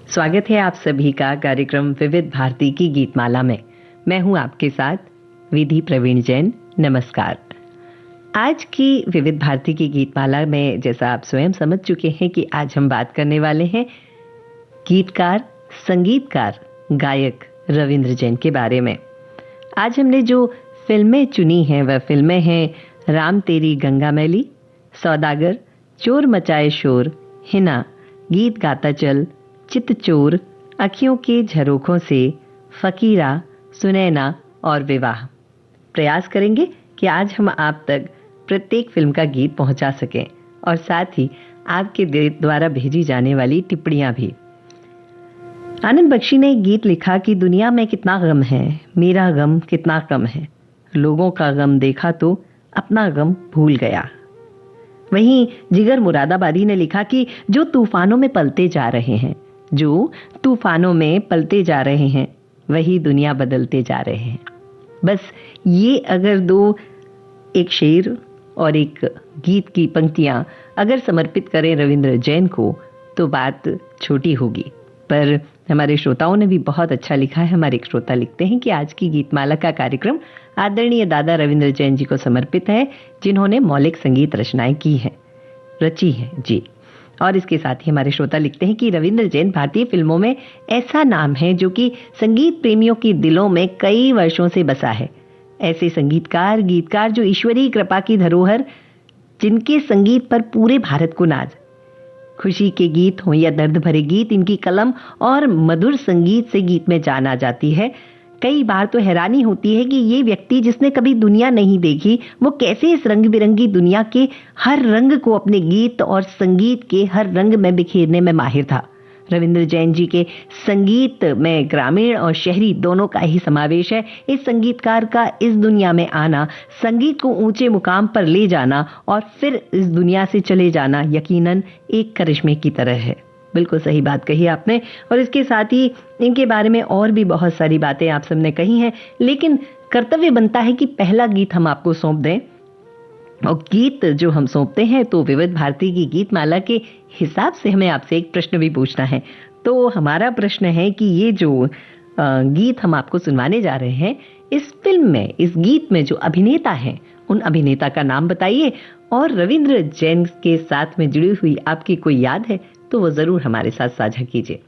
स्वागत है आप सभी का कार्यक्रम विविध भारती की गीतमाला में। मैं हूं आपके साथ विधि प्रवीण जैन। नमस्कार। आज की विविध भारती की गीतमाला में जैसा आप स्वयं समझ चुके हैं कि आज हम बात करने वाले हैं गीतकार, संगीतकार, गायक रविंद्र जैन के बारे में। आज हमने जो फिल्में चुनी हैं वह फिल्में हैं राम तेरी गंगा मैली, सौदागर, चोर मचाए शोर, हिना, गीत गाता चल, चित चोर, अखियों के झरोखों से, फकीरा, सुनैना और विवाह। प्रयास करेंगे कि आज हम आप तक प्रत्येक फिल्म का गीत पहुंचा सकें और साथ ही आपके द्वारा भेजी जाने वाली टिप्पणियां भी। आनंद बख्शी ने एक गीत लिखा कि दुनिया में कितना गम है, मेरा गम कितना कम है, लोगों का गम देखा तो अपना गम भूल गया। वहीं जिगर मुरादाबादी ने लिखा कि जो तूफानों में पलते जा रहे हैं, जो तूफानों में पलते जा रहे हैं, वही दुनिया बदलते जा रहे हैं। बस ये अगर दो, एक शेर और एक गीत की पंक्तियां अगर समर्पित करें रविंद्र जैन को तो बात छोटी होगी। पर हमारे श्रोताओं ने भी बहुत अच्छा लिखा है। हमारे एक श्रोता लिखते हैं कि आज की गीतमाला का कार्यक्रम आदरणीय दादा रविंद्र जैन जी को समर्पित है, जिन्होंने मौलिक संगीत रचनाएं की हैं, रची हैं जी। और इसके साथ ही हमारे श्रोता लिखते हैं कि रविंद्र जैन भारतीय फिल्मों में ऐसा नाम है जो कि संगीत प्रेमियों के दिलों में कई वर्षों से बसा है। ऐसे संगीतकार, गीतकार जो ईश्वरीय कृपा की धरोहर, जिनके संगीत पर पूरे भारत को नाज। खुशी के गीत हों या दर्द भरे गीत, इनकी कलम और मधुर संगीत से गीत में जान आ जाती है। कई बार तो हैरानी होती है कि ये व्यक्ति जिसने कभी दुनिया नहीं देखी, वो कैसे इस रंग बिरंगी दुनिया के हर रंग को अपने गीत और संगीत के हर रंग में बिखेरने में माहिर था। रविंद्र जैन जी के संगीत में ग्रामीण और शहरी दोनों का ही समावेश है। इस संगीतकार का इस दुनिया में आना, संगीत को ऊंचे मुकाम पर ले जाना और फिर इस दुनिया से चले जाना यकीनन एक करिश्मे की तरह है। बिल्कुल सही बात कही आपने। और इसके साथ ही इनके बारे में और भी बहुत सारी बातें आप सबने कही हैं, लेकिन कर्तव्य बनता है कि पहला गीत हम आपको सौंप दें। और गीत जो हम सौंपते हैं तो विविध भारती की गीतमाला के हिसाब से हमें आपसे एक प्रश्न भी पूछना है। तो हमारा प्रश्न है कि ये जो गीत हम आपको सुनवाने जा रहे हैं, इस फिल्म में, इस गीत में जो अभिनेता हैं, उन अभिनेता का नाम बताइए। और रविंद्र जैन के साथ में जुड़ी हुई आपकी कोई याद है तो वो जरूर हमारे साथ साझा कीजिए।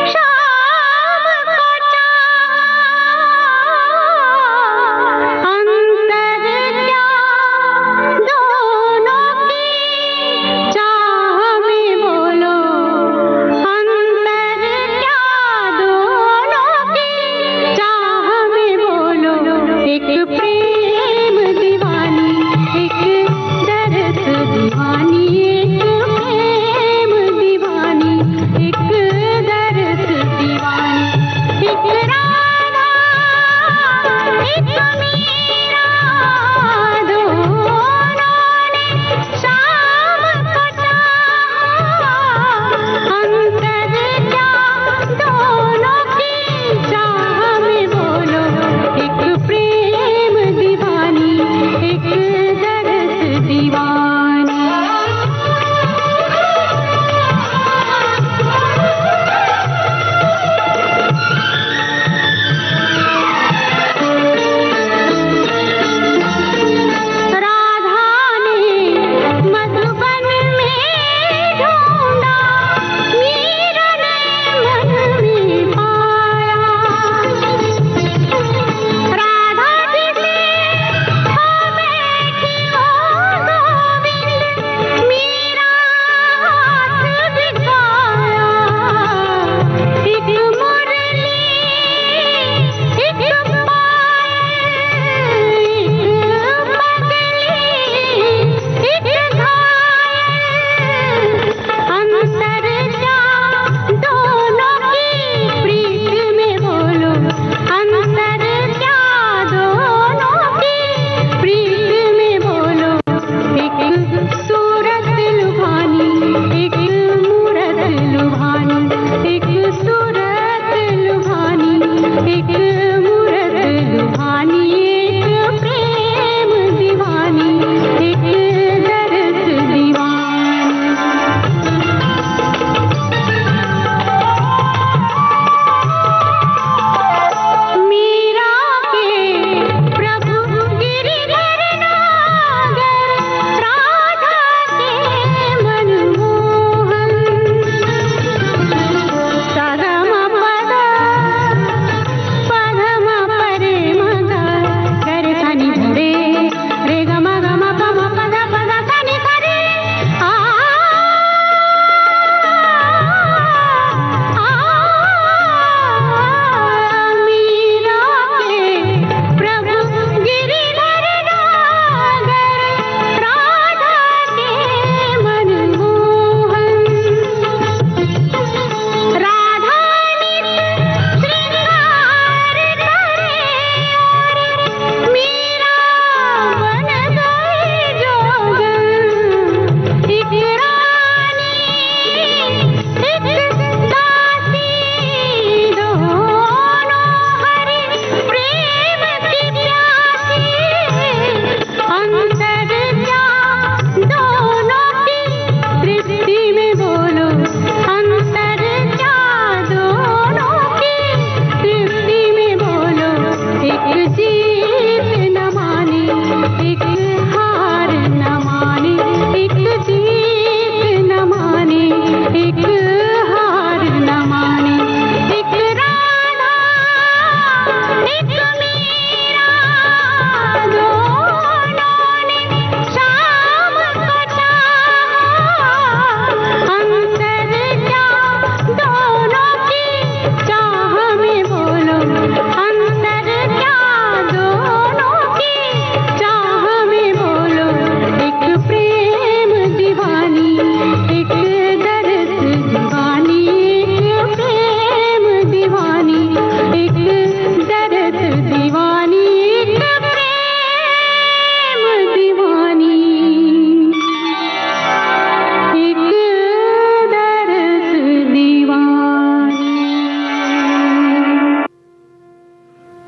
शाम को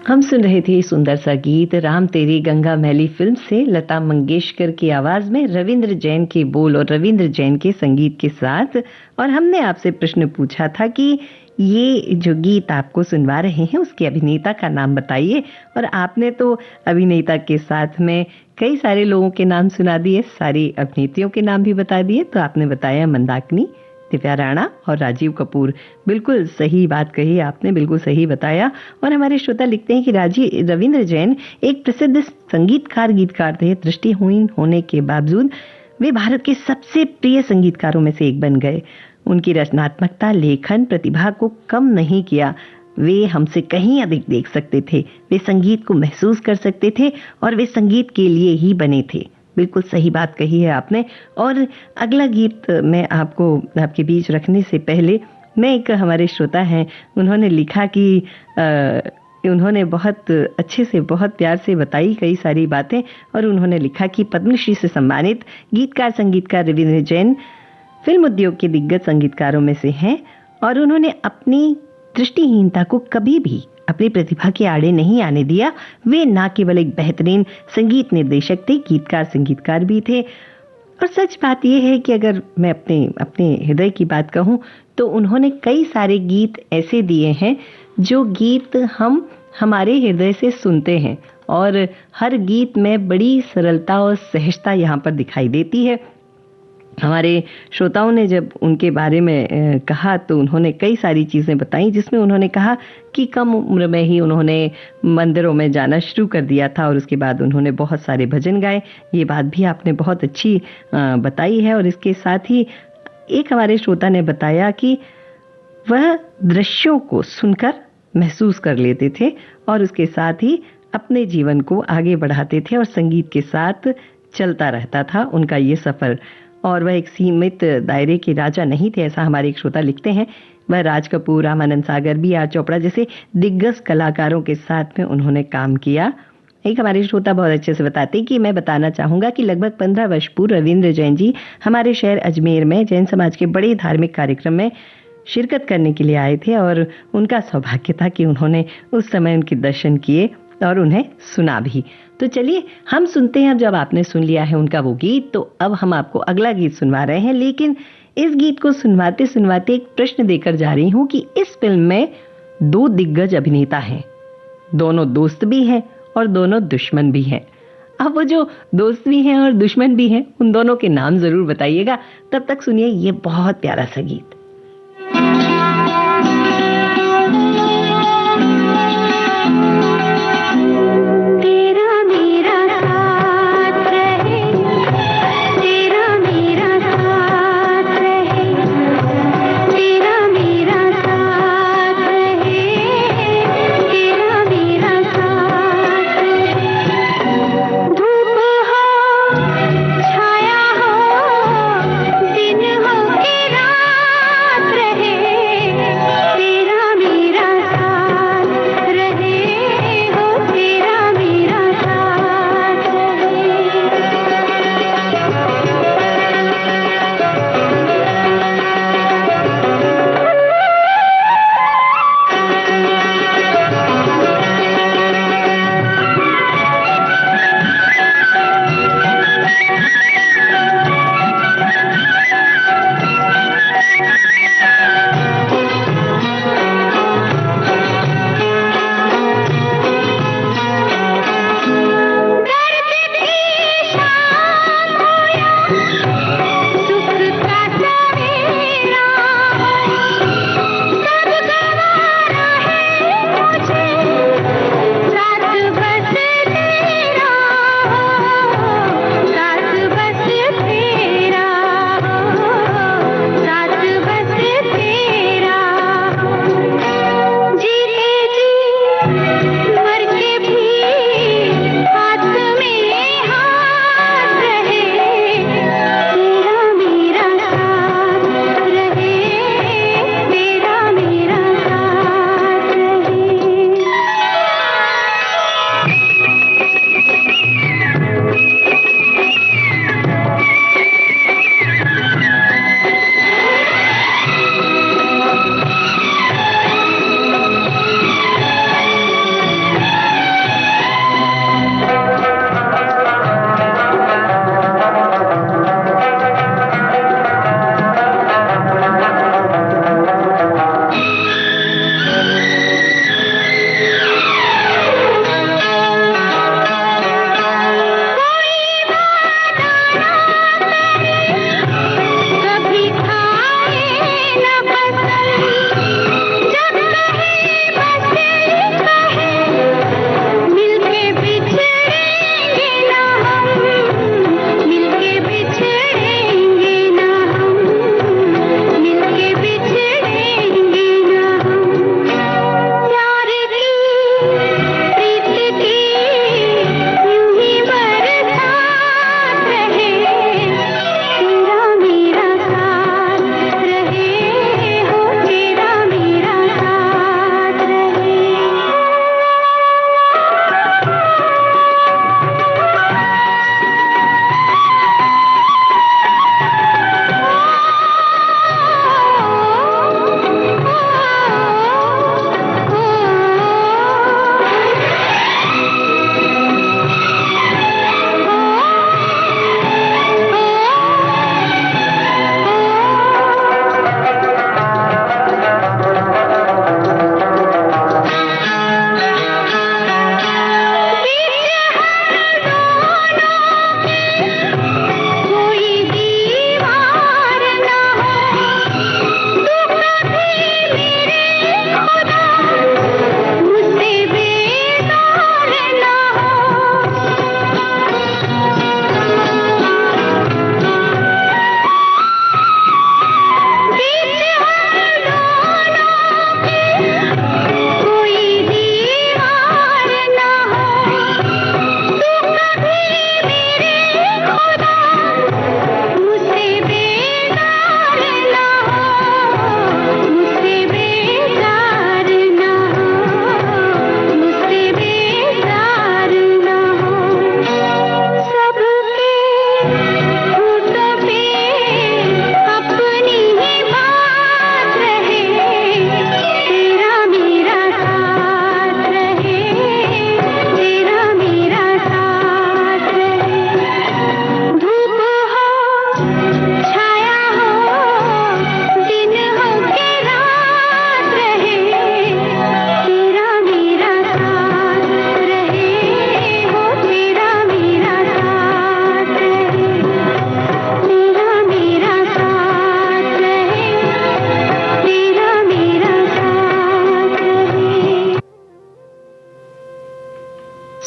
हम सुन रहे थे सुंदर सा गीत राम तेरी गंगा मैली फिल्म से लता मंगेशकर की आवाज में रविंद्र जैन के बोल और रविंद्र जैन के संगीत के साथ। और हमने आपसे प्रश्न पूछा था कि ये जो गीत आपको सुनवा रहे हैं उसके अभिनेता का नाम बताइए, और आपने तो अभिनेता के साथ में कई सारे लोगों के नाम सुना दिए, सारी अभिनेत्रियों के नाम भी बता दिए। तो आपने बताया मंदाकिनी, दिव्या राणा और राजीव कपूर। बिल्कुल सही बात कही आपने, बिल्कुल सही बताया। और हमारे श्रोता लिखते हैं कि रविंद्र जैन एक प्रसिद्ध संगीतकार गीतकार थे। दृष्टिहीन होने के बावजूद वे भारत के सबसे प्रिय संगीतकारों में से एक बन गए। उनकी रचनात्मकता, लेखन प्रतिभा को कम नहीं किया। वे हमसे कहीं अधिक देख सकते थे, वे संगीत को महसूस कर सकते थे और वे संगीत के लिए ही बने थे। बिल्कुल सही बात कही है आपने। और अगला गीत मैं आपको आपके बीच रखने से पहले, मैं एक हमारे श्रोता हैं, उन्होंने लिखा कि उन्होंने बहुत अच्छे से, बहुत प्यार से बताई कई सारी बातें। और उन्होंने लिखा कि पद्मश्री से सम्मानित गीतकार संगीतकार रविंद्र जैन फिल्म उद्योग के दिग्गज संगीतकारों में से हैं, और उन्होंने अपनी दृष्टिहीनता को कभी भी अपनी प्रतिभा के आड़े नहीं आने दिया। वे न केवल एक बेहतरीन संगीत निर्देशक थे, गीतकार संगीतकार भी थे। और सच बात यह है कि अगर मैं अपने हृदय की बात कहूं तो उन्होंने कई सारे गीत ऐसे दिए हैं जो गीत हम हमारे हृदय से सुनते हैं, और हर गीत में बड़ी सरलता और सहजता यहाँ पर दिखाई देती है। हमारे श्रोताओं ने जब उनके बारे में कहा तो उन्होंने कई सारी चीज़ें बताई, जिसमें उन्होंने कहा कि कम उम्र में ही उन्होंने मंदिरों में जाना शुरू कर दिया था और उसके बाद उन्होंने बहुत सारे भजन गाए। ये बात भी आपने बहुत अच्छी बताई है। और इसके साथ ही एक हमारे श्रोता ने बताया कि वह दृश्यों को सुनकर महसूस कर लेते थे और उसके साथ ही अपने जीवन को आगे बढ़ाते थे और संगीत के साथ चलता रहता था उनका ये सफ़र। और वह एक सीमित दायरे के राजा नहीं थे, ऐसा हमारे एक श्रोता लिखते हैं। वह राज कपूर, रामानंद सागर, B.R. चोपड़ा जैसे दिग्गज कलाकारों के साथ में उन्होंने काम किया। एक हमारे श्रोता बहुत अच्छे से बताते हैं कि मैं बताना चाहूँगा कि लगभग 15 वर्ष पूर्व रविंद्र जैन जी हमारे शहर अजमेर में जैन समाज के बड़े धार्मिक कार्यक्रम में शिरकत करने के लिए आए थे, और उनका सौभाग्य था कि उन्होंने उस समय उनके दर्शन किए और उन्हें सुना भी। तो चलिए हम सुनते हैं। जब आपने सुन लिया है उनका वो गीत, तो अब हम आपको अगला गीत सुनवा रहे हैं। लेकिन इस गीत को सुनवाते सुनवाते एक प्रश्न देकर जा रही हूं कि इस फिल्म में 2 दिग्गज अभिनेता हैं, दोनों दोस्त भी हैं और दोनों दुश्मन भी हैं। अब वो जो दोस्त भी हैं और दुश्मन भी हैं, उन दोनों के नाम जरूर बताइएगा। तब तक सुनिए ये बहुत प्यारा सा गीत। छाया हो दिन हो कि रात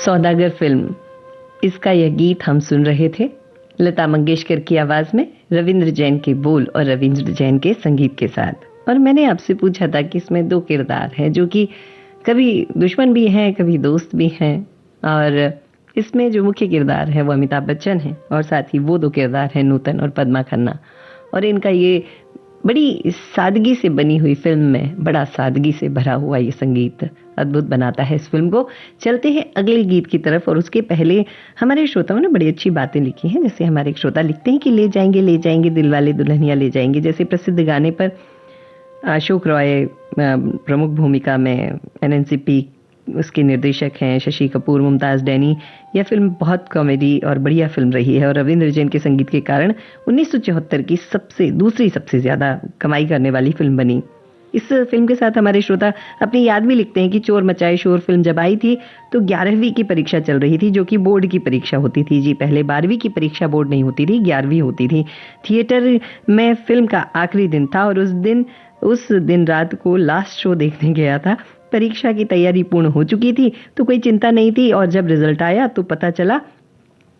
सौदागर फिल्म, इसका यह गीत हम सुन रहे थे लता मंगेशकर की आवाज में, रविंद्र जैन के बोल और रविंद्र जैन के संगीत के साथ। और मैंने आपसे पूछा था कि इसमें दो किरदार हैं जो कि कभी दुश्मन भी हैं, कभी दोस्त भी हैं, और इसमें जो मुख्य किरदार है वो अमिताभ बच्चन है और साथ ही वो दो किरदार हैं नूतन और पद्मा खन्ना। और इनका ये बड़ी सादगी से बनी हुई फिल्म में बड़ा सादगी से भरा हुआ ये संगीत अद्भुत बनाता है इस फिल्म को। चलते हैं अगले गीत की तरफ, और उसके पहले हमारे श्रोताओं ने बड़ी अच्छी बातें लिखी हैं। जैसे हमारे एक श्रोता लिखते हैं कि ले जाएंगे दिल वाले दुल्हनिया ले जाएंगे जैसे प्रसिद्ध गाने पर अशोक रॉय प्रमुख भूमिका में, एनएनसीपी उसके निर्देशक हैं शशि कपूर, मुमताज डैनी। यह फिल्म बहुत कॉमेडी और बढ़िया फिल्म रही है और रविंद्र जैन के संगीत के कारण 1974 की दूसरी सबसे ज्यादा कमाई करने वाली फिल्म बनी। इस फिल्म के साथ हमारे श्रोता अपनी याद भी लिखते हैं कि चोर मचाए शोर फिल्म जब आई थी तो 11वीं की परीक्षा चल रही थी, जो कि बोर्ड की परीक्षा होती थी। जी, पहले 12वीं की परीक्षा बोर्ड नहीं होती थी, 11वीं होती थी। थिएटर में फिल्म का आखिरी दिन था और उस दिन रात को लास्ट शो देखने गया था। परीक्षा की तैयारी पूर्ण हो चुकी थी तो कोई चिंता नहीं थी, और जब रिजल्ट आया तो पता चला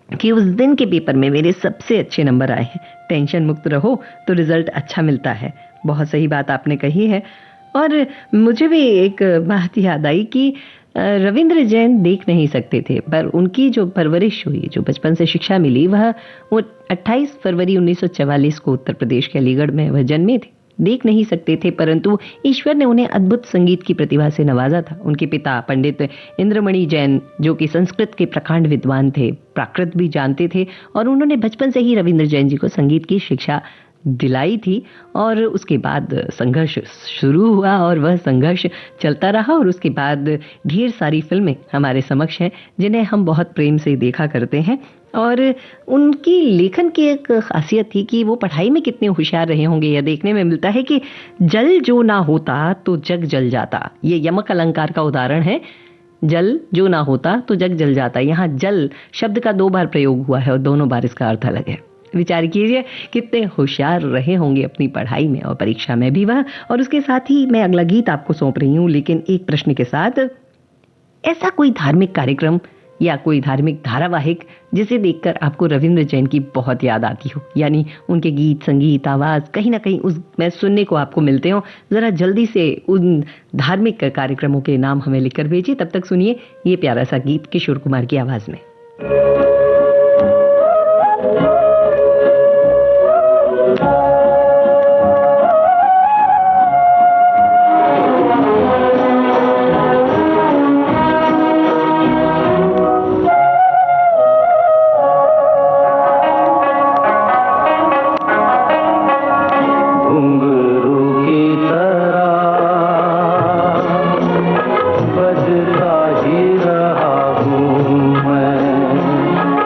कि उस दिन के पेपर में मेरे सबसे अच्छे नंबर आए हैं। टेंशन मुक्त रहो तो रिजल्ट अच्छा मिलता है। बहुत सही बात आपने कही है। और मुझे भी एक बात याद आई कि रविंद्र जैन देख नहीं सकते थे, पर उनकी जो परवरिश हुई, जो बचपन से शिक्षा मिली, वो 28 फरवरी 1944 को उत्तर प्रदेश के अलीगढ़ में वह जन्मे थे। देख नहीं सकते थे, परंतु ईश्वर ने उन्हें अद्भुत संगीत की प्रतिभा से नवाजा था। उनके पिता पंडित इंद्रमणि जैन, जो कि संस्कृत के प्रकांड विद्वान थे, प्राकृत भी जानते थे, और उन्होंने बचपन से ही रविंद्र जैन जी को संगीत की शिक्षा दिलाई थी। और उसके बाद संघर्ष शुरू हुआ और वह संघर्ष चलता रहा, और उसके बाद ढेर सारी फिल्में हमारे समक्ष हैं जिन्हें हम बहुत प्रेम से देखा करते हैं। और उनकी लेखन की एक खासियत थी कि वो पढ़ाई में कितने होशियार रहे होंगे। यह देखने में मिलता है कि जल जो ना होता तो जग जल जाता, ये यमक अलंकार का उदाहरण है। जल जो ना होता तो जग जल जाता, यहाँ जल शब्द का 2 बार प्रयोग हुआ है और दोनों बार इसका अर्थ अलग है। विचार कीजिए कितने होशियार रहे होंगे अपनी पढ़ाई में और परीक्षा में भी वह। और उसके साथ ही मैं अगला गीत आपको सौंप रही हूँ, लेकिन एक प्रश्न के साथ। ऐसा कोई धार्मिक कार्यक्रम या कोई धार्मिक धारावाहिक जिसे देखकर आपको रविंद्र जैन की बहुत याद आती हो, यानी उनके गीत, संगीत, आवाज कहीं ना कहीं उसमें सुनने को आपको मिलते हो? जरा जल्दी से उन धार्मिक कार्यक्रमों के नाम हमें लिखकर भेजिए। तब तक सुनिए ये प्यारा सा गीत किशोर कुमार की आवाज में। बजता ही रहा हूँ मैं।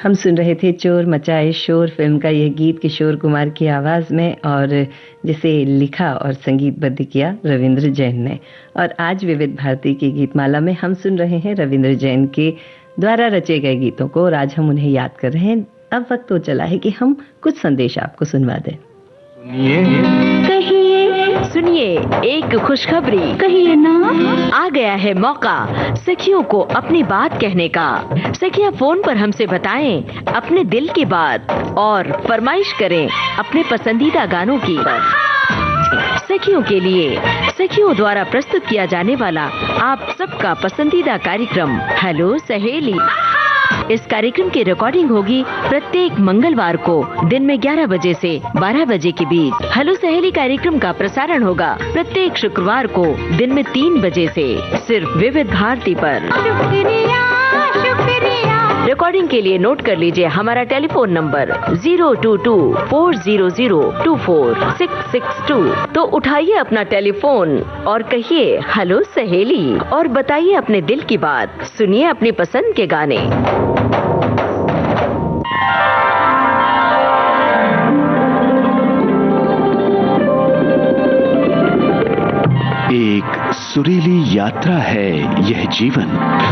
हम सुन रहे थे चोर मचाए शोर फिल्म का यह गीत किशोर कुमार की आवाज में, और जिसे लिखा और संगीतबद्ध किया रविंद्र जैन ने। और आज विविध भारती की गीतमाला में हम सुन रहे हैं रविंद्र जैन के द्वारा रचे गए गीतों को, और आज हम उन्हें याद कर रहे हैं। अब वक्त तो चला है कि हम कुछ संदेश आपको सुनवा दें। सुनिए एक खुशखबरी, कहिए ना। आ गया है मौका सखियों को अपनी बात कहने का। सखियां फोन पर हमसे बताएं अपने दिल की बात और फरमाइश करें अपने पसंदीदा गानों की। सखियों के लिए सखियों द्वारा प्रस्तुत किया जाने वाला आप सबका पसंदीदा कार्यक्रम हेलो सहेली। इस कार्यक्रम की रिकॉर्डिंग होगी प्रत्येक मंगलवार को दिन में 11 बजे से 12 बजे के बीच। हेलो सहेली कार्यक्रम का प्रसारण होगा प्रत्येक शुक्रवार को दिन में 3 बजे से सिर्फ विविध भारती पर। शुक्रिया शुक्रिया। रिकॉर्डिंग के लिए नोट कर लीजिए हमारा टेलीफोन नंबर 02240024662। तो उठाइए अपना टेलीफोन और कहिए हेलो सहेली और बताइए अपने दिल की बात। सुनिए अपनी पसंद के गाने। एक सुरीली यात्रा है यह जीवन,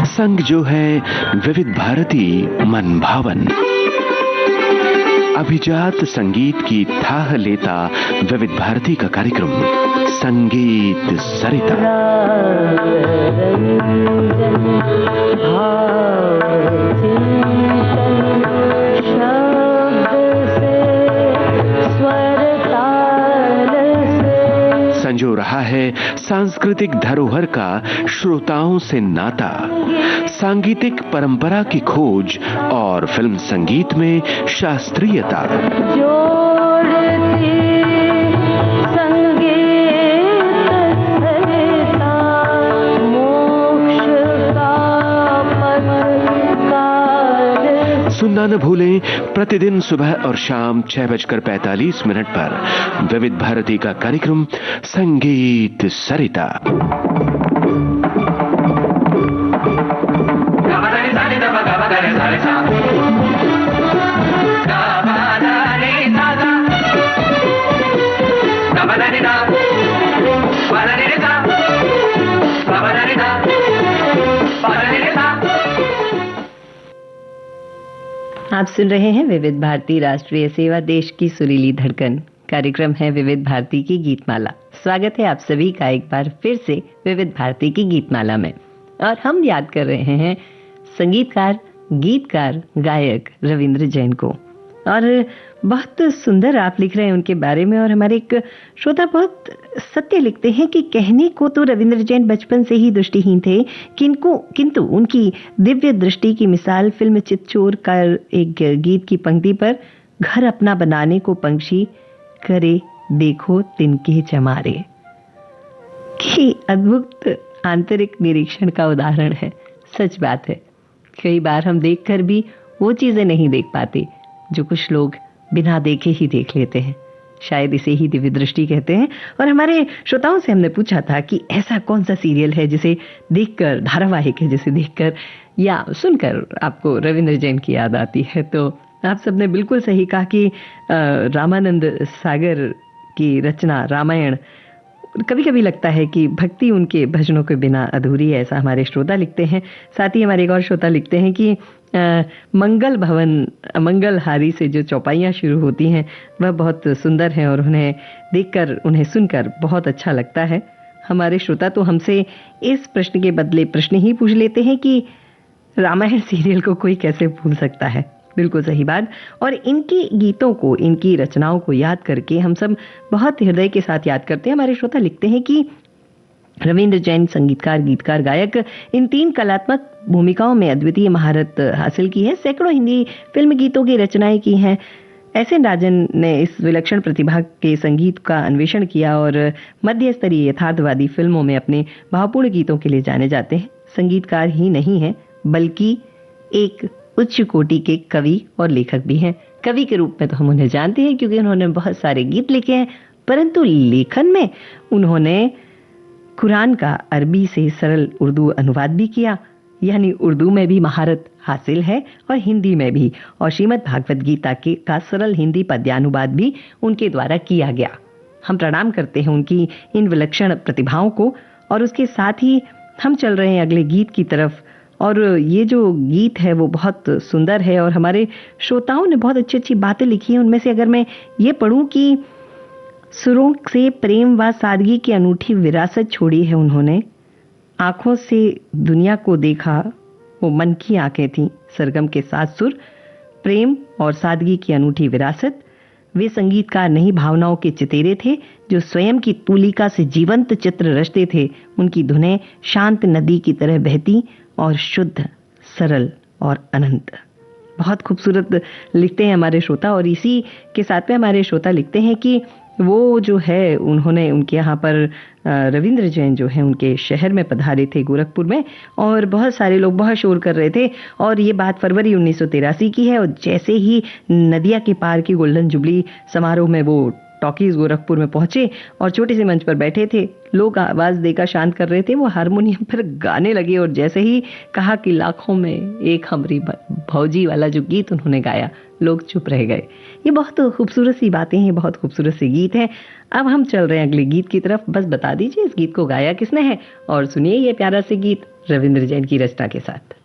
संग जो है विविध भारती मन भावन। अभिजात संगीत की थाह लेता विविध भारती का कार्यक्रम संगीत सरिता। संजो रहा है सांस्कृतिक धरोहर का श्रोताओं से नाता, सांगीतिक परंपरा की खोज और फिल्म संगीत में शास्त्रीयता। सुनना न भूलें प्रतिदिन सुबह और शाम 6:45 पर विविध भारती का कार्यक्रम संगीत सरिता। आप सुन रहे हैं विविध भारती राष्ट्रीय सेवा, देश की सुरीली धड़कन। कार्यक्रम है विविध भारती की गीतमाला। स्वागत है आप सभी का एक बार फिर से विविध भारती की गीतमाला में। और हम याद कर रहे हैं संगीतकार, गीतकार, गायक रविंद्र जैन को। और बहुत सुंदर आप लिख रहे हैं उनके बारे में, और हमारे एक श्रोता बहुत सत्य लिखते हैं कि कहने को तो रविंद्र जैन बचपन से ही दृष्टिहीन थे, किंतु उनकी दिव्य दृष्टि की मिसाल फिल्म चितचोर का एक गीत की पंक्ति पर, घर अपना बनाने को पंछी करे देखो तिनके चमारे, की अद्भुत आंतरिक निरीक्षण का उदाहरण है। सच बात है, कई बार हम देखकर भी वो चीजें नहीं देख पाते जो कुछ लोग बिना देखे ही देख लेते हैं। शायद इसे ही दिव्य दृष्टि कहते हैं। और हमारे श्रोताओं से हमने पूछा था कि ऐसा कौन सा सीरियल है जिसे देखकर, धारावाहिक है जिसे देखकर या सुनकर आपको रविंद्र जैन की याद आती है। तो आप सबने बिल्कुल सही कहा कि रामानंद सागर की रचना रामायण, कभी कभी लगता है कि भक्ति उनके भजनों के बिना अधूरी है, ऐसा हमारे श्रोता लिखते हैं। साथ ही हमारे एक और श्रोता लिखते हैं कि मंगल भवन मंगलहारी से जो चौपाइयाँ शुरू होती हैं वह बहुत सुंदर हैं, और उन्हें देखकर, उन्हें सुनकर बहुत अच्छा लगता है। हमारे श्रोता तो हमसे इस प्रश्न के बदले प्रश्न ही पूछ लेते हैं कि रामायण सीरियल को कोई कैसे भूल सकता है। बिल्कुल सही बात। और इनकी गीतों को, इनकी रचनाओं को याद करके हम सब बहुत हृदय के साथ याद करते हैं। हमारे श्रोता लिखते हैं कि रविंद्र जैन संगीतकार, गीतकार, गायक, इन 3 कलात्मक भूमिकाओं में अद्वितीय महारत हासिल की है। सैकड़ों हिंदी फिल्म गीतों की रचनाएं की हैं। एस.एन. राजन ने इस विलक्षण प्रतिभा के संगीत का अन्वेषण किया और मध्य स्तरीय यथार्थवादी फिल्मों में अपने भावपूर्ण गीतों के लिए जाने जाते हैं। संगीतकार ही नहीं है बल्कि एक उच्च कोटि के कवि और लेखक भी हैं। कवि के रूप में तो हम उन्हें जानते हैं क्योंकि उन्होंने बहुत सारे गीत लिखे हैं, परंतु लेखन में उन्होंने कुरान का अरबी से सरल उर्दू अनुवाद भी किया। यानी उर्दू में भी महारत हासिल है और हिंदी में भी, और श्रीमद् भागवत गीता के का सरल हिंदी पद्यानुवाद भी उनके द्वारा किया गया। हम प्रणाम करते हैं उनकी इन विलक्षण प्रतिभाओं को, और उसके साथ ही हम चल रहे हैं अगले गीत की तरफ। और ये जो गीत है वो बहुत सुंदर है और हमारे श्रोताओं ने बहुत अच्छी अच्छी बातें लिखी हैं। उनमें से अगर मैं ये पढ़ूं कि सुरों से प्रेम व सादगी की अनूठी विरासत छोड़ी है उन्होंने, आंखों से दुनिया को देखा, वो मन की आंखें थीं, सरगम के साथ सुर, प्रेम और सादगी की अनूठी विरासत। वे संगीतकार नहीं भावनाओं के चितेरे थे जो स्वयं की तूलिका से जीवंत चित्र रचते थे। उनकी धुनें शांत नदी की तरह बहती और शुद्ध, सरल और अनंत। बहुत खूबसूरत लिखते हैं हमारे श्रोता, और इसी के साथ में हमारे श्रोता लिखते हैं कि वो जो है उन्होंने उनके यहाँ पर रविंद्र जैन जो है उनके शहर में पधारे थे गोरखपुर में, और बहुत सारे लोग बहुत शोर कर रहे थे। और ये बात फरवरी 1983 की है, और जैसे ही नदिया के पार की गोल्डन जुबली समारोह में वो टॉकीज गोरखपुर में पहुंचे और छोटे से मंच पर बैठे थे, लोग आवाज देकर शांत कर रहे थे, वो हारमोनियम पर गाने लगे। और जैसे ही कहा कि लाखों में एक हमरी भौजी वाला जो गीत उन्होंने गाया, लोग चुप रह गए। ये बहुत खूबसूरत सी बातें हैं, बहुत खूबसूरत सी गीत हैं। अब हम चल रहे हैं अगले गीत की तरफ। बस बता दीजिए इस गीत को गाया किसने है, और सुनिए ये प्यारा से गीत रविंद्र जैन की रचना के साथ।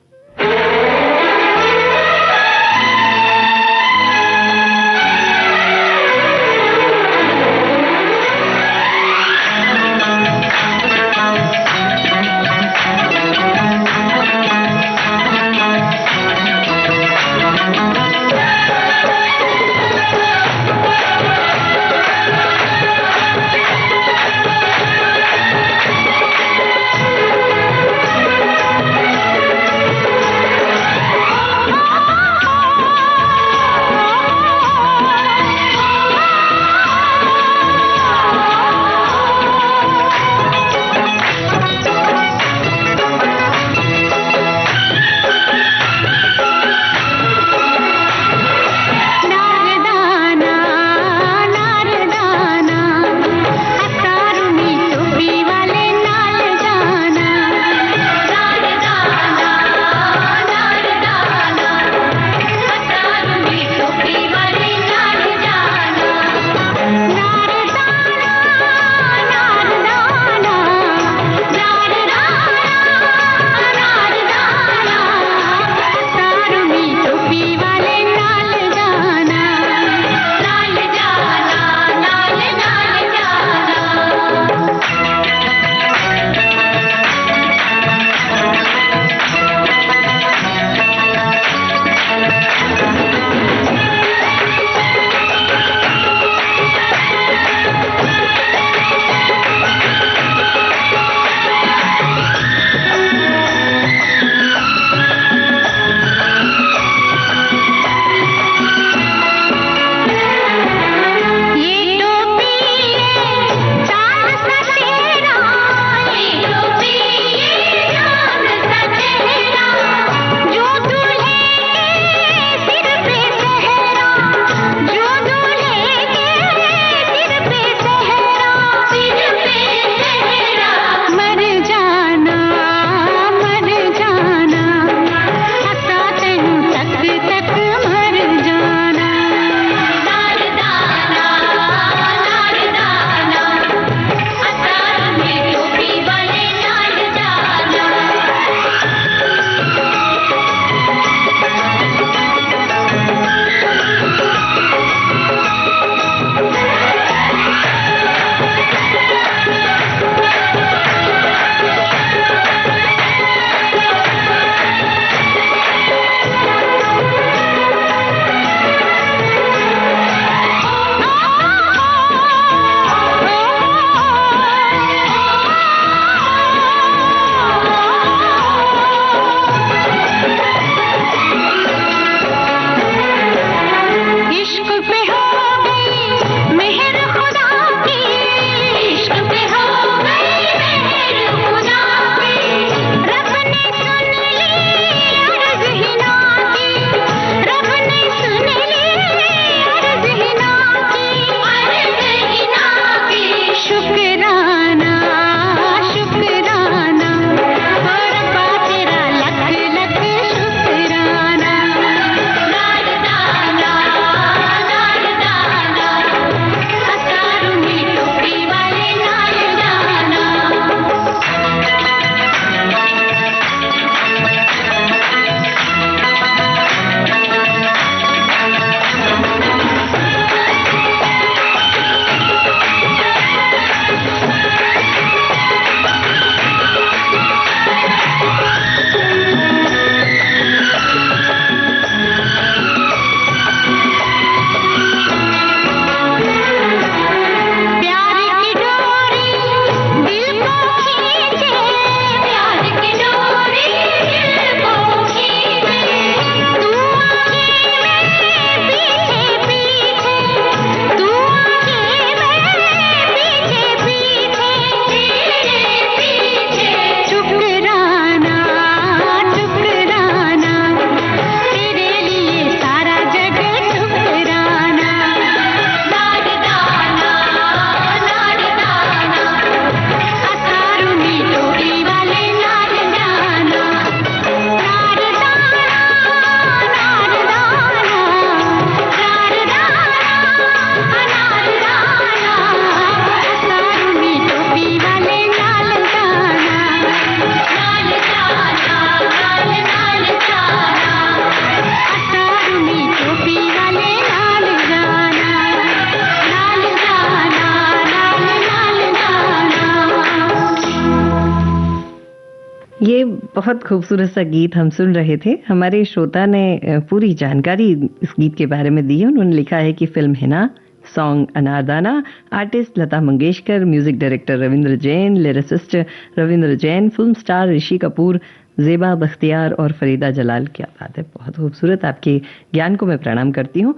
ये बहुत खूबसूरत सा गीत हम सुन रहे थे। हमारे श्रोता ने पूरी जानकारी इस गीत के बारे में दी है। उन्होंने लिखा है कि फिल्म है ना, song Anardana, artist Lata Mangeshkar, music director Ravindra Jain, lyricist Ravindra Jain, film star Rishi Kapoor, Zeba Bakhtiar और फरीदा जलाल। क्या बात है, बहुत खूबसूरत। आपके ज्ञान को मैं प्रणाम करती हूँ।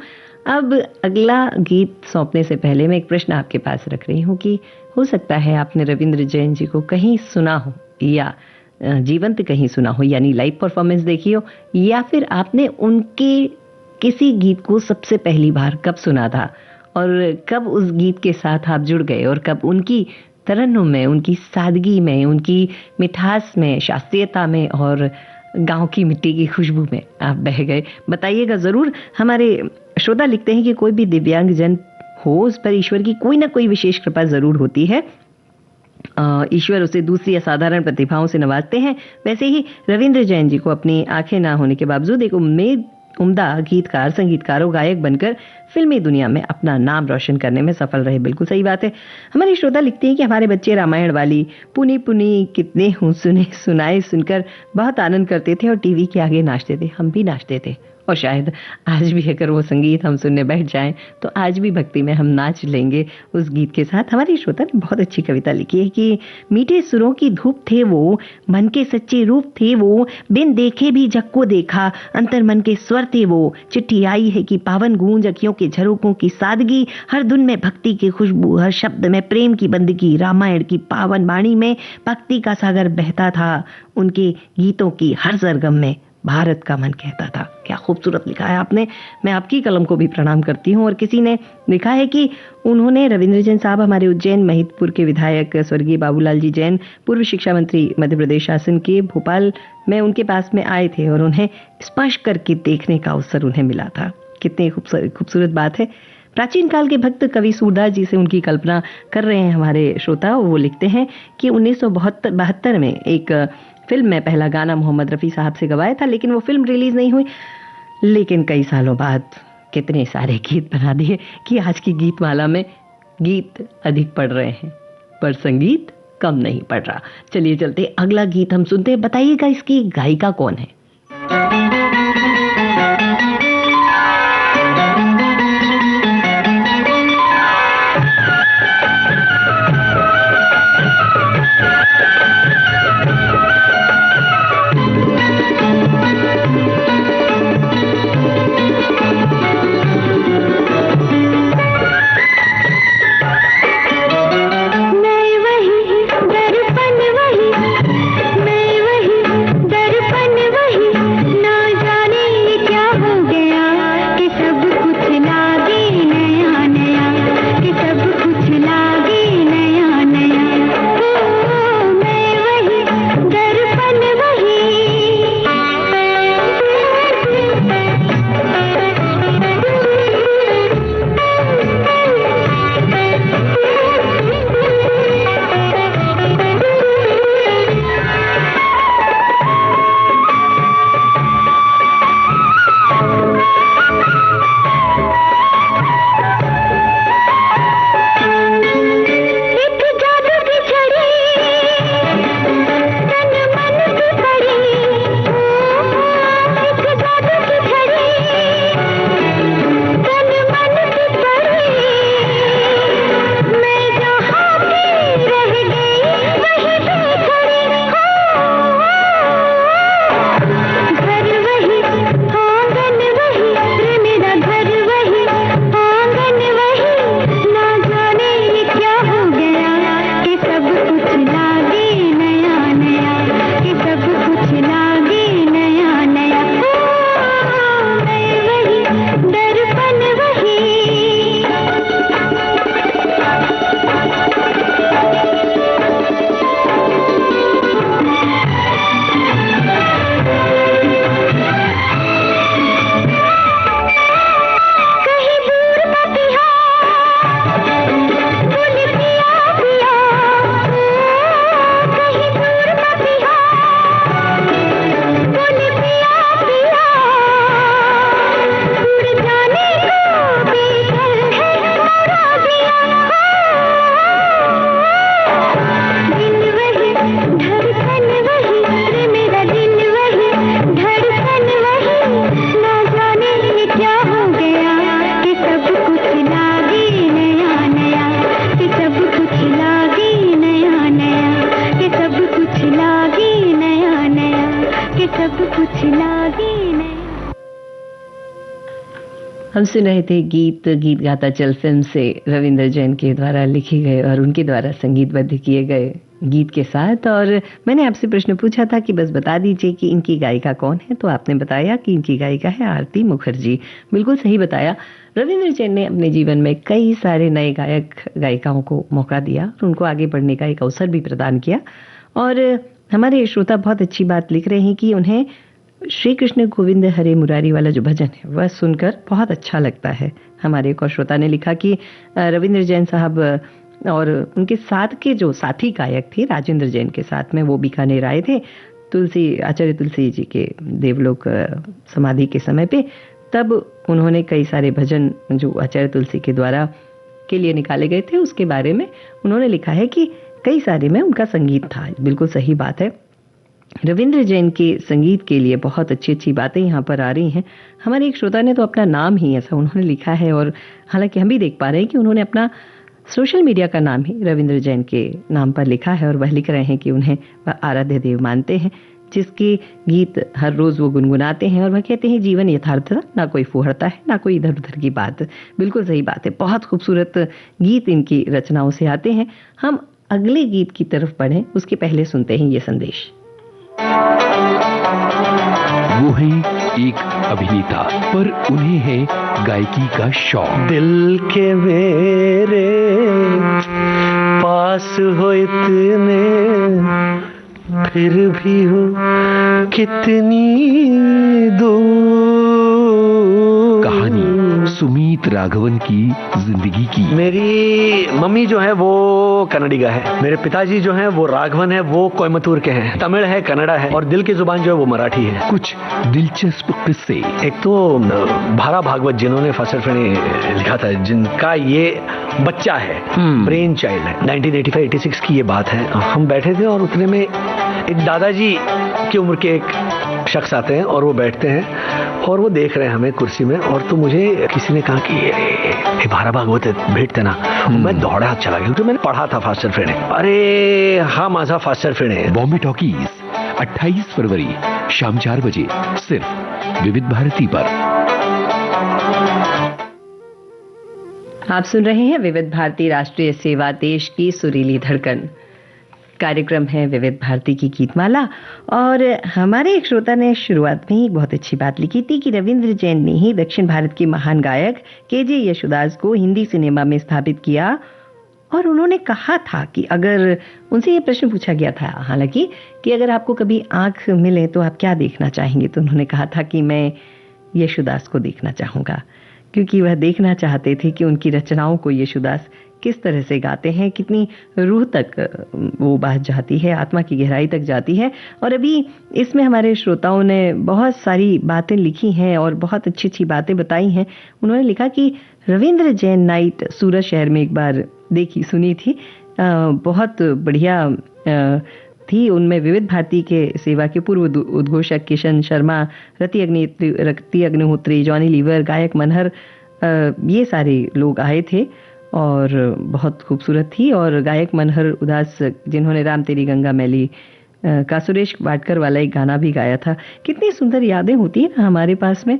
अब अगला गीत सौंपने से पहले मैं एक प्रश्न आपके पास रख रही हूँ कि हो सकता है आपने रविंद्र जैन जी को कहीं सुना हो या जीवंत कहीं सुना हो, यानी लाइव परफॉर्मेंस देखी हो, या फिर आपने उनके किसी गीत को सबसे पहली बार कब सुना था और कब उस गीत के साथ आप जुड़ गए और कब उनकी तरन्नुम में, उनकी सादगी में, उनकी मिठास में, शास्त्रीयता में और गांव की मिट्टी की खुशबू में आप बह गए। बताइएगा ज़रूर। हमारे श्रोता लिखते हैं कि कोई भी दिव्यांग जन हो, उस पर ईश्वर की कोई ना कोई विशेष कृपा ज़रूर होती है। ईश्वर उसे दूसरी असाधारण प्रतिभाओं से नवाजते हैं। वैसे ही रविंद्र जैन जी को अपनी आंखें ना होने के बावजूद एक उम्दा गीतकार, संगीतकार और गायक बनकर फिल्मी दुनिया में अपना नाम रोशन करने में सफल रहे। बिल्कुल सही बात है। हमारे श्रोता लिखते हैं कि हमारे बच्चे रामायण वाली पुनी पुनी कितने हूँ सुने सुनाए सुनकर बहुत आनंद करते थे और टीवी के आगे नाचते थे। हम भी नाचते थे और शायद आज भी अगर वो संगीत हम सुनने बैठ जाएं तो आज भी भक्ति में हम नाच लेंगे उस गीत के साथ। हमारी श्रोता ने बहुत अच्छी कविता लिखी है कि मीठे सुरों की धूप थे वो, मन के सच्चे रूप थे वो, बिन देखे भी जग को देखा, अंतर मन के स्वर थे वो। चिट्ठी आई है कि पावन गूंज अखियों के झरोकों की सादगी, हर धुन में भक्ति की खुशबू, हर शब्द में प्रेम की बंदगी। रामायण की पावन वाणी में भक्ति का सागर बहता था, उनके गीतों की हर सरगम में भारत का मन कहता था। क्या खूबसूरत लिखा है आपने। मैं आपकी कलम को भी प्रणाम करती हूँ। और किसी ने लिखा है कि उन्होंने, रविंद्र जैन साहब हमारे उज्जैन महिदपुर के विधायक स्वर्गीय बाबूलाल जी जैन, पूर्व शिक्षा मंत्री मध्य प्रदेश शासन के, भोपाल में उनके पास में आए थे और उन्हें स्पर्श करके देखने का अवसर उन्हें मिला था। कितनी खूबसूरत बात है। प्राचीन काल के भक्त कवि सूरदास जी से उनकी कल्पना कर रहे हैं हमारे श्रोता। वो लिखते हैं कि 1972 में एक फिल्म में पहला गाना मोहम्मद रफ़ी साहब से गवाया था, लेकिन वो फिल्म रिलीज नहीं हुई। लेकिन कई सालों बाद कितने सारे गीत बना दिए कि आज की गीतमाला में गीत अधिक पढ़ रहे हैं पर संगीत कम नहीं पढ़ रहा। चलिए चलते, अगला गीत हम सुनते हैं। बताइएगा इसकी गायिका कौन है। मैं वही दर्पण वही ना हम सुन रहे थे गीत गीत गाता चल फिल्म से रविंद्र जैन के द्वारा लिखे गए और उनके द्वारा संगीतबद्ध किए गए गीत के साथ। और मैंने आपसे प्रश्न पूछा था कि बस बता दीजिए कि इनकी गायिका कौन है, तो आपने बताया कि इनकी गायिका है आरती मुखर्जी। बिल्कुल सही बताया। रविंद्र जैन ने अपने जीवन में कई सारे नए गायक गायिकाओं को मौका दिया और उनको आगे बढ़ने का एक अवसर भी प्रदान किया। और हमारे श्रोता बहुत अच्छी बात लिख रहे हैं कि उन्हें श्री कृष्ण गोविंद हरे मुरारी वाला जो भजन है वह सुनकर बहुत अच्छा लगता है। हमारे एक और श्रोता ने लिखा कि रविंद्र जैन साहब और उनके साथ के जो साथी गायक थे राजेंद्र जैन के साथ में, वो बीकानेर आए थे आचार्य तुलसी जी के देवलोक समाधि के समय पे। तब उन्होंने कई सारे भजन जो आचार्य तुलसी के द्वारा के लिए निकाले गए थे उसके बारे में उन्होंने लिखा है कि कई सारे में उनका संगीत था। बिल्कुल सही बात है। रविंद्र जैन के संगीत के लिए बहुत अच्छी अच्छी बातें यहाँ पर आ रही हैं। हमारे एक श्रोता ने तो अपना नाम ही ऐसा उन्होंने लिखा है, और हालांकि हम भी देख पा रहे हैं कि उन्होंने अपना सोशल मीडिया का नाम ही रविंद्र जैन के नाम पर लिखा है, और वह लिख रहे हैं कि उन्हें वह आराध्य देव मानते हैं, जिसके गीत हर रोज वो गुनगुनाते हैं। और वह कहते हैं जीवन यथार्थता, ना कोई फुहड़ता है ना कोई इधर उधर की बात। बिल्कुल सही बात है। बहुत खूबसूरत गीत इनकी रचनाओं से आते हैं। हम अगले गीत की तरफ बढ़ें उसके पहले सुनते हैं ये संदेश। वो है एक अभिनेता, पर उन्हें है गायकी का शौक। दिल के मेरे पास हो इतने, फिर भी हो कितनी दूर। कहानी सुमीत राघवन की जिंदगी की। मेरी मम्मी जो है वो कन्नडिगा है, मेरे पिताजी जो हैं वो राघवन है, वो कोयम्बतूर के हैं। तमिल है, कन्नड़ा है, और दिल की जुबान जो है वो मराठी है। कुछ दिलचस्प किस्से। एक तो भारा भागवत जिन्होंने फसल फेणे लिखा था, जिनका ये बच्चा है, ब्रेन चाइल्ड है। 1985-86 की ये बात है। हम बैठे थे और उतने में एक दादाजी की उम्र के एक शख्स आते हैं और वो बैठते हैं और वो देख रहे हैं हमें कुर्सी में। और तो मुझे किसी ने कहा कि ये भारा भागवत भेटते ना। मैं दौड़ा चला गया, तो मैंने पढ़ा था फास्टर फेणे। अरे हाँ, माझा फास्टर फेणे। बॉम्बे टॉकीज 28 फरवरी शाम 4 बजे सिर्फ विविध भारती पर। आप सुन रहे हैं विविध भारती राष्ट्रीय सेवा, देश की सुरीली धड़कन। कार्यक्रम है विविध भारती की गीतमाला। और हमारे एक श्रोता ने शुरुआत में ही बहुत अच्छी बात लिखी थी कि रविंद्र जैन ने ही दक्षिण भारत के महान गायक केजे यशुदास को हिंदी सिनेमा में स्थापित किया। और उन्होंने कहा था कि अगर उनसे ये प्रश्न पूछा गया था हालांकि कि अगर आपको कभी आंख मिले तो आप क्या देखना चाहेंगे, तो उन्होंने कहा था कि मैं यशुदास को देखना चाहूँगा, क्योंकि वह देखना चाहते थे कि उनकी रचनाओं को यशुदास किस तरह से गाते हैं, कितनी रूह तक वो बात जाती है, आत्मा की गहराई तक जाती है। और अभी इसमें हमारे श्रोताओं ने बहुत सारी बातें लिखी हैं और बहुत अच्छी अच्छी बातें बताई हैं। उन्होंने लिखा कि रविंद्र जैन नाइट सूरत शहर में एक बार देखी सुनी थी, बहुत बढ़िया थी। उनमें विविध भारती के सेवा के पूर्व उद्घोषक किशन शर्मा, रति अग्निहोत्री, जॉनी लीवर, गायक मनहर, ये सारे लोग आए थे और बहुत खूबसूरत थी। और गायक मनहर उदास, जिन्होंने राम तेरी गंगा मैली का सुरेश वाडकर वाला एक गाना भी गाया था। कितनी सुंदर यादें होती है ना हमारे पास में।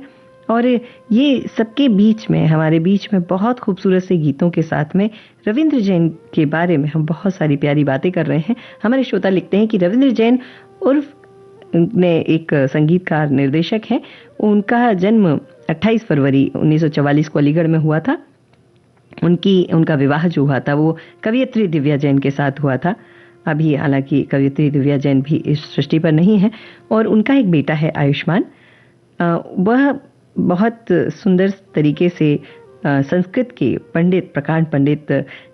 और ये सबके बीच में, हमारे बीच में बहुत खूबसूरत से गीतों के साथ में रविंद्र जैन के बारे में हम बहुत सारी प्यारी बातें कर रहे हैं। हमारे श्रोता लिखते हैं कि रविंद्र जैन उर्फ ने एक संगीतकार निर्देशक हैं। उनका जन्म 28 फरवरी 1944 को अलीगढ़ में हुआ था। उनका विवाह जो हुआ था वो कवियत्री दिव्या जैन के साथ हुआ था। अभी हालांकि कवियत्री दिव्या जैन भी इस सृष्टि पर नहीं है। और उनका एक बेटा है आयुष्मान। वह बहुत सुंदर तरीके से संस्कृत के पंडित, प्रकांड पंडित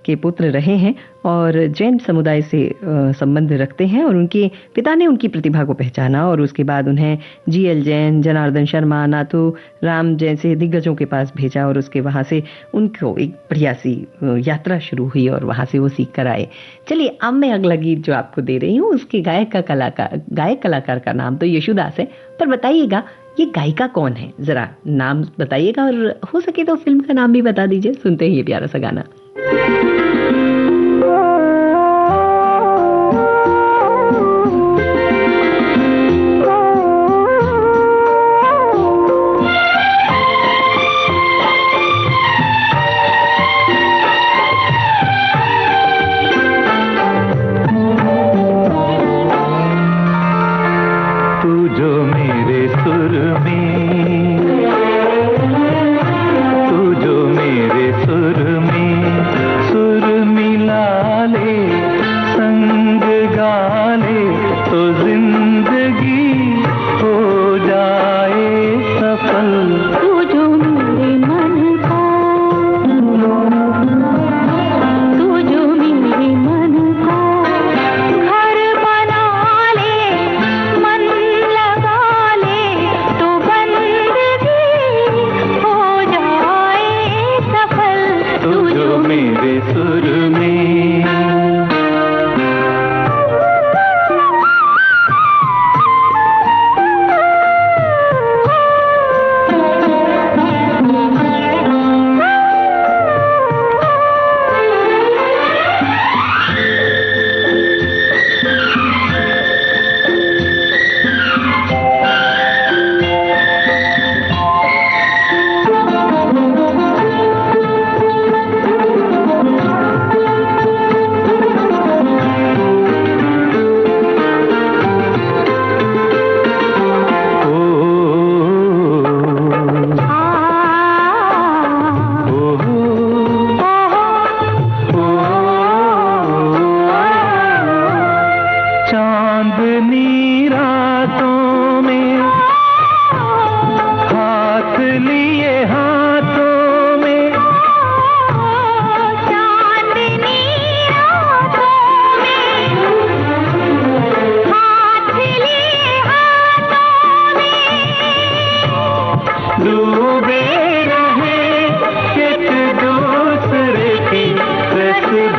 के पुत्र रहे हैं और जैन समुदाय से संबंध रखते हैं। और उनके पिता ने उनकी प्रतिभा को पहचाना और उसके बाद उन्हें जीएल जैन, जनार्दन शर्मा, नाथू राम जैसे दिग्गजों के पास भेजा और उसके वहाँ से उनको एक बढ़िया सी यात्रा शुरू हुई और वहाँ से वो सीख कर आए। चलिए, अब मैं अगला गीत जो आपको दे रही हूँ उसके गायक कलाकार का नाम तो यशुदास है, पर बताइएगा ये गायिका कौन है, जरा नाम बताइएगा और हो सके तो फिल्म का नाम भी बता दीजिए। सुनते हैं ये प्यारा सा गाना।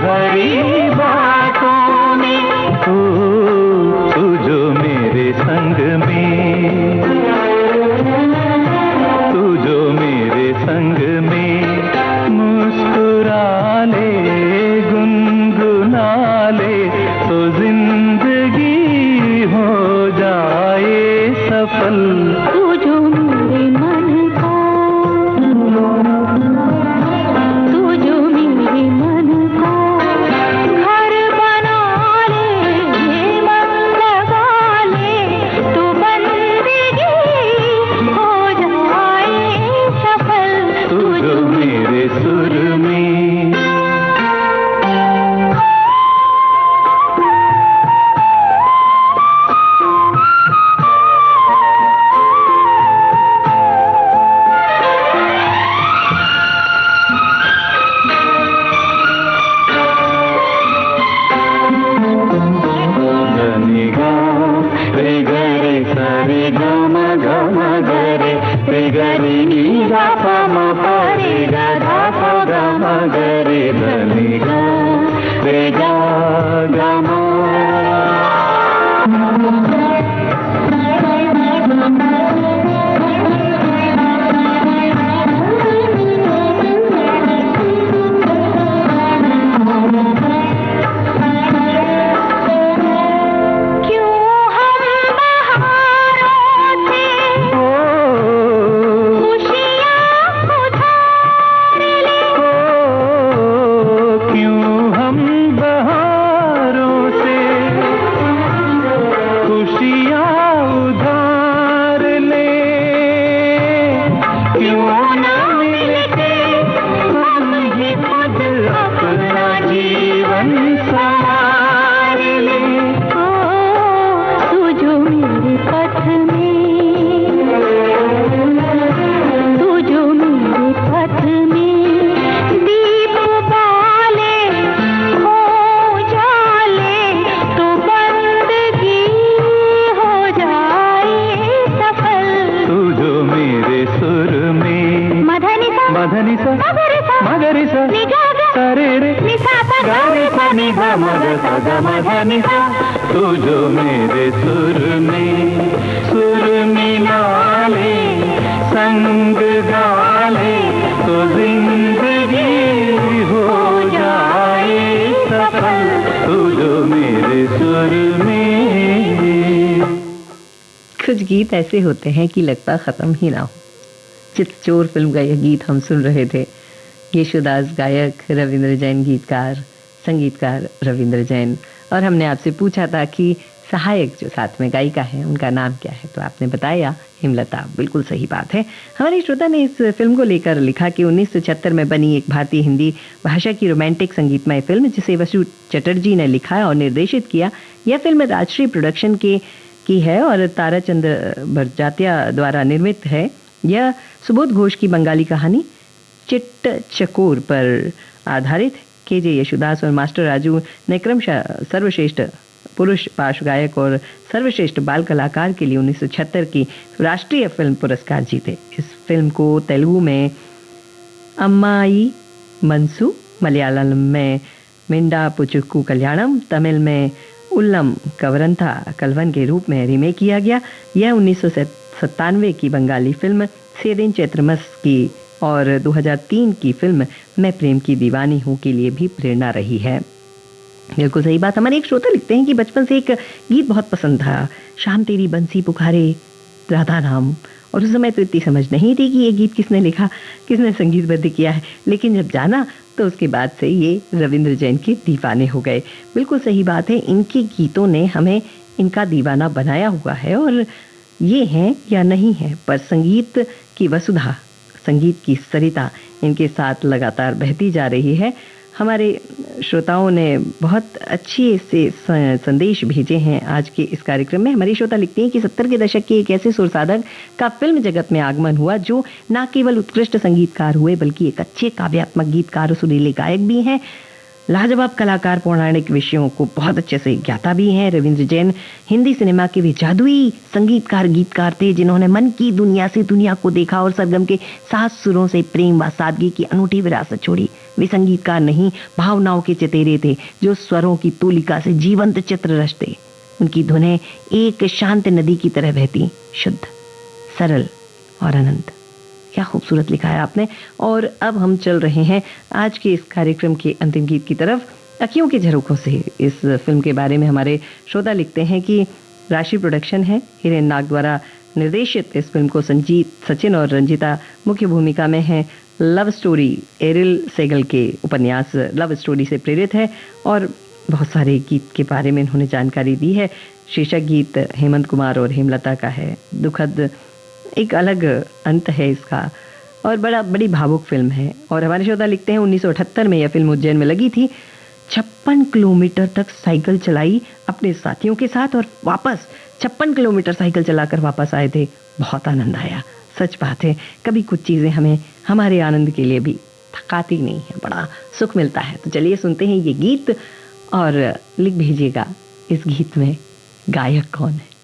भरी बातों में, तू जो मेरे संग में, तू जो मेरे संग में मुस्कुरा ले, गुनगुना ले, तो जिंदगी हो जाए सफल। तू जो मेरे मन का, तू जो मेरे मन का घर बना ले, मन लगा ले, तो बंदगी हो जाए सफल। तू जो मेरे सुर में, तू जो मेरे सुर में सुर मिला ले, संग गा ले, तो जिंदगी हो जाए सफल। तू जो मेरे सुर में। कुछ गीत ऐसे होते हैं कि लगता खत्म ही ना हो। चितचोर फिल्म का यह गीत हम सुन रहे थे। येशुदास गायक, रविंद्र जैन गीतकार, संगीतकार रविंद्र जैन। और हमने आपसे पूछा था कि सहायक जो साथ में गायिका है उनका नाम क्या है, तो आपने बताया हेमलता। बिल्कुल सही बात है। हमारे श्रोता ने इस फिल्म को लेकर लिखा कि 1976 में बनी एक भारतीय हिंदी भाषा की रोमांटिक संगीतमय फिल्म जिसे वसु चटर्जी ने लिखा और निर्देशित किया। यह फिल्म राजश्री प्रोडक्शन की है और ताराचंद्र बरजात्या द्वारा निर्मित है। यह सुबोध घोष की बंगाली कहानी चिट्ट चकोर पर आधारित है। के.जे. येशुदास और मास्टर राजू ने क्रमशः सर्वश्रेष्ठ पुरुष पार्श्व गायक और सर्वश्रेष्ठ बाल कलाकार के लिए 1976 की राष्ट्रीय फिल्म पुरस्कार जीते। इस फिल्म को तेलुगु में अम्माई मनसू, मलयालम में मिंडा पुचुक्कू कल्याणम, तमिल में उल्लम कवरंथा कलवन के रूप में रीमेक किया गया। यह 1997 की बंगाली फिल्म सेदिन चैत्रमस की और 2003 की फिल्म मैं प्रेम की दीवानी हूँ के लिए भी प्रेरणा रही है। बिल्कुल सही बात। हमारे एक श्रोता लिखते हैं कि बचपन से एक गीत बहुत पसंद था, शाम तेरी बंसी पुकारे राधा नाम, और उस समय तो इतनी समझ नहीं थी कि ये गीत किसने लिखा, किसने संगीतबद्ध किया है, लेकिन जब जाना तो उसके बाद से ये रविंद्र जैन के दीवाने हो गए। बिल्कुल सही बात है, इनके गीतों ने हमें इनका दीवाना बनाया हुआ है। और ये हैं या नहीं है, पर संगीत की वसुधा, संगीत की सरिता इनके साथ लगातार बहती जा रही है। हमारे श्रोताओं ने बहुत अच्छे से संदेश भेजे हैं आज के इस कार्यक्रम में। हमारी श्रोता लिखती हैं कि 70 के दशक के एक ऐसे सुरसाधक का फिल्म जगत में आगमन हुआ जो न केवल उत्कृष्ट संगीतकार हुए बल्कि एक अच्छे काव्यात्मक गीतकार और सुरीले गायक भी हैं। लाजवाब कलाकार पौराणिक विषयों को बहुत अच्छे से ज्ञाता भी हैं। रविंद्र जैन हिंदी सिनेमा के वे जादुई संगीतकार गीतकार थे जिन्होंने मन की दुनिया से दुनिया को देखा और सरगम के 7 सुरों से प्रेम व सादगी की अनूठी विरासत छोड़ी। वे संगीतकार नहीं, भावनाओं के चतेरे थे जो स्वरों की तूलिका से जीवंत चित्र रचते। उनकी धुनें एक शांत नदी की तरह बहती, शुद्ध, सरल और अनंत। क्या खूबसूरत लिखा है आपने। और अब हम चल रहे हैं आज के इस कार्यक्रम के अंतिम गीत की तरफ। अखियों के झरोखों से इस फिल्म के बारे में हमारे श्रोता लिखते हैं कि राशि प्रोडक्शन है, हिरेन नाग द्वारा निर्देशित इस फिल्म को संजीत, सचिन और रंजिता मुख्य भूमिका में हैं। लव स्टोरी एरिल सेगल के उपन्यास लव स्टोरी से प्रेरित है और बहुत सारे गीत के बारे में उन्होंने जानकारी दी है। शीर्षक गीत हेमंत कुमार और हेमलता का है। दुखद एक अलग अंत है इसका और बड़ी भावुक फिल्म है। और हमारे श्रोता लिखते हैं 1978 में यह फिल्म उज्जैन में लगी थी। 56 किलोमीटर तक साइकिल चलाई अपने साथियों के साथ और वापस 56 किलोमीटर साइकिल चलाकर वापस आए थे। बहुत आनंद आया। सच बात है, कभी कुछ चीज़ें हमें हमारे आनंद के लिए भी थकाती नहीं है, बड़ा सुख मिलता है। तो चलिए सुनते हैं ये गीत और लिख भेजिएगा इस गीत में गायक कौन है।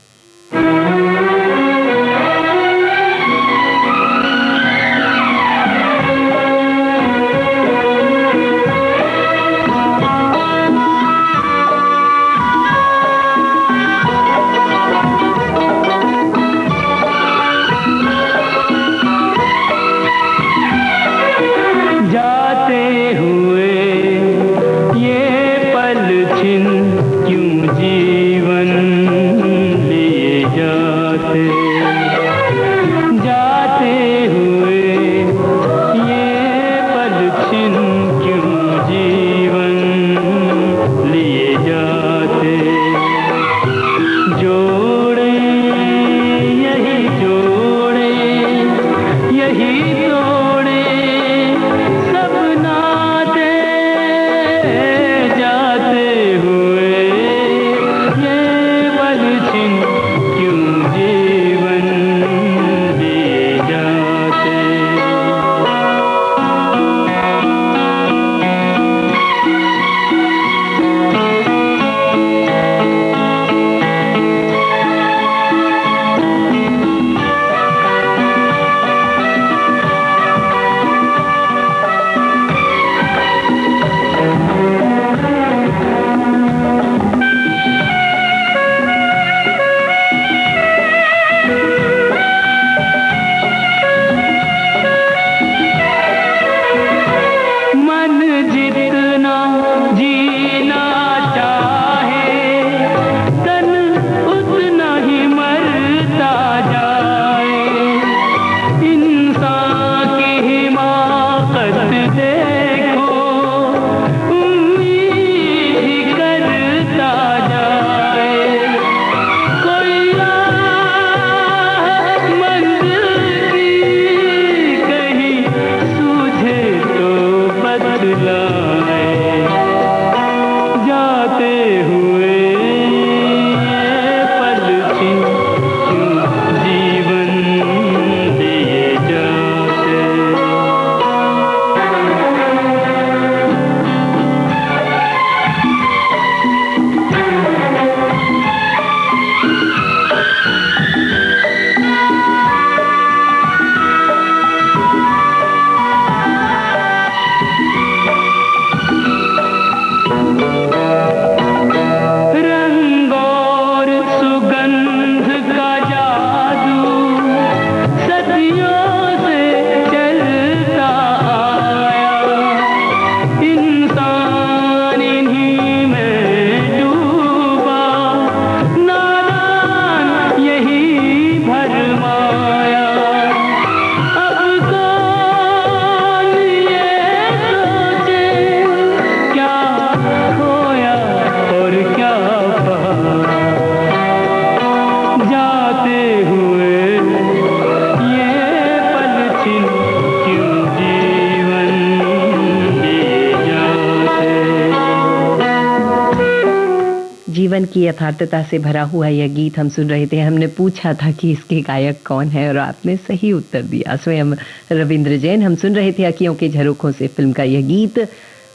जीवन की यथार्थता से भरा हुआ यह गीत हम सुन रहे थे। हमने पूछा था कि इसके गायक कौन है और आपने सही उत्तर दिया, स्वयं रविंद्र जैन। हम सुन रहे थे अखियों के झरोखों से फिल्म का यह गीत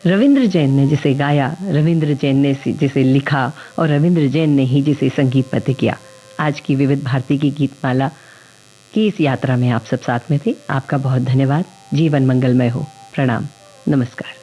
रविंद्र जैन ने जिसे गाया, रविंद्र जैन ने जिसे लिखा और रविंद्र जैन ने ही जिसे संगीतबद्ध किया। आज की विविध भारती की गीतमाला की इस यात्रा में आप सब साथ में थे। आपका बहुत धन्यवाद। जीवन मंगलमय हो। प्रणाम। नमस्कार।